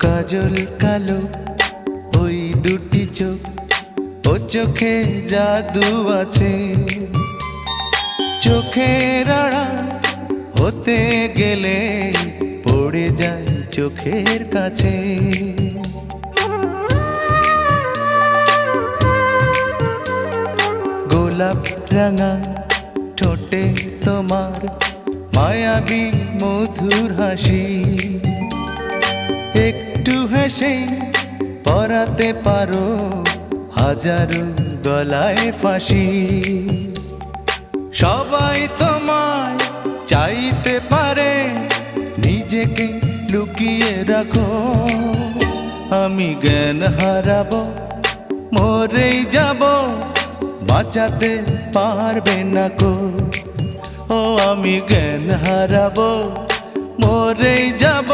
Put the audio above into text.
কাজল কালো ওই দুটি চোখ, ও চোখে জাদু আছে। চোখের আড়াল হতে গেলে পড়ে যায় চোখের কাছে। গোলাপ রাঙা ঠোঁটে তোমার মায়াবী মধুর হাসি, একটু হেসে পরাতে পারো হাজারো গলায় ফাঁসি। সবাই তোমায় চাইতে পারে, নিজেকে লুকিয়ে রাখো। আমি জ্ঞান হারাবো, মরেই যাব, বাঁচাতে পারবে না কো। ও আমি জ্ঞান হারাবো, মরেই যাব,